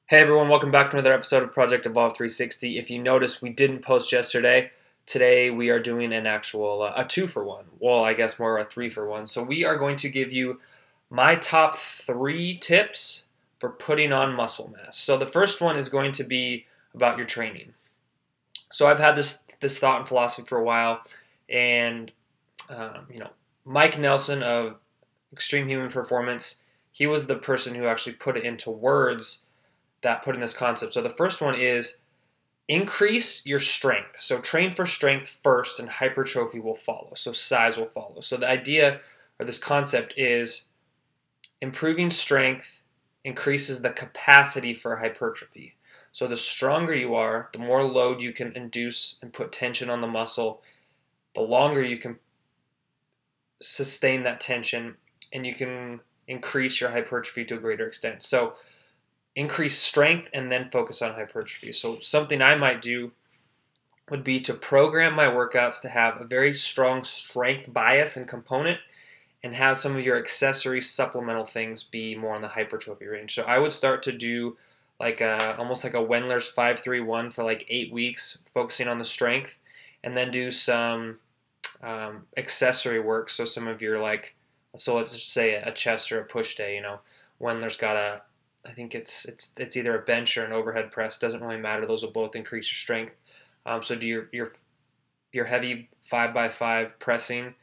Hey everyone, welcome back to another episode of Project Evolve 360. If you noticed, we didn't post yesterday. Today we are doing an actual a 2-for-1. Well, I guess more a 3-for-1. So we are going to give you my top 3 tips for putting on muscle mass. So the first one is going to be about your training. So I've had this thought and philosophy for a while, and Mike Nelson of Extreme Human Performance, he was the person who actually put it into words that put in this concept. So the first one is increase your strength. So train for strength first and hypertrophy will follow. So size will follow. So the idea or this concept is improving strength increases the capacity for hypertrophy. So the stronger you are, the more load you can induce and put tension on the muscle, the longer you can sustain that tension, and you can increase your hypertrophy to a greater extent. So increase strength and then focus on hypertrophy. So something I might do would be to program my workouts to have a very strong strength bias and component, and have some of your accessory supplemental things be more in the hypertrophy range. So I would start to do like almost like a Wendler's 5-3-1 for like 8 weeks, focusing on the strength, and then do some accessory work. So some of your so let's just say a chest or a push day. Wendler's got I think it's either a bench or an overhead press. Doesn't really matter. Those will both increase your strength. So do your heavy 5x5 pressing,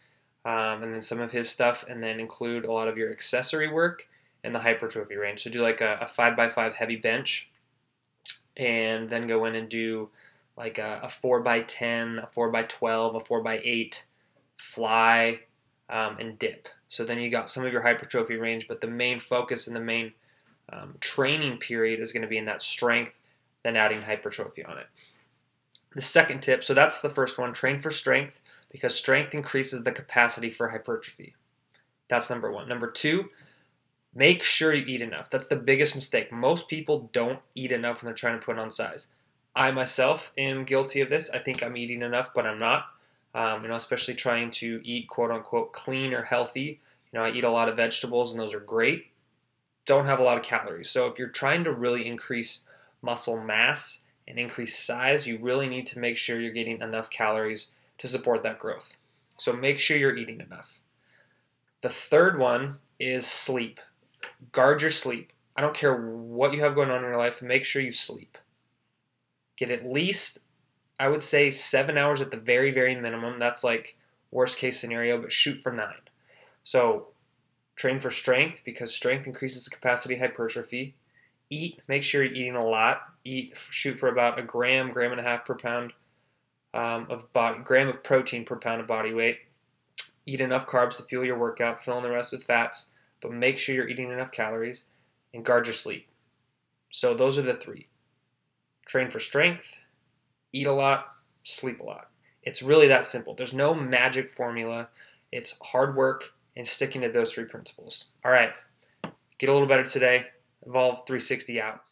and then some of his stuff, and then include a lot of your accessory work in the hypertrophy range. So do like a 5x5 heavy bench, and then go in and do like a 4x10, a 4x12, a 4x8 fly, and dip. So then you got some of your hypertrophy range, but the main focus and the main training period is going to be in that strength, then adding hypertrophy on it. The second tip, so that's the first one, train for strength, because strength increases the capacity for hypertrophy. That's number one. Number two, make sure you eat enough. That's the biggest mistake. Most people don't eat enough when they're trying to put on size. I myself am guilty of this. I think I'm eating enough, but I'm not. Especially trying to eat quote unquote clean or healthy. I eat a lot of vegetables, and those are great. Don't have a lot of calories. So if you're trying to really increase muscle mass and increase size, you really need to make sure you're getting enough calories to support that growth. So make sure you're eating enough. The third one is sleep. Guard your sleep. I don't care what you have going on in your life, make sure you sleep. Get at least, I would say, 7 hours at the very, very minimum. That's like worst case scenario, but shoot for 9. So train for strength, because strength increases the capacity of hypertrophy. Eat, make sure you're eating a lot. Shoot for about a gram and a half per pound gram of protein per pound of body weight. Eat enough carbs to fuel your workout, fill in the rest with fats, but make sure you're eating enough calories, and guard your sleep. So those are the 3. Train for strength, eat a lot, sleep a lot. It's really that simple. There's no magic formula. It's hard work and sticking to those 3 principles. All right, get a little better today. Evolve 360 out.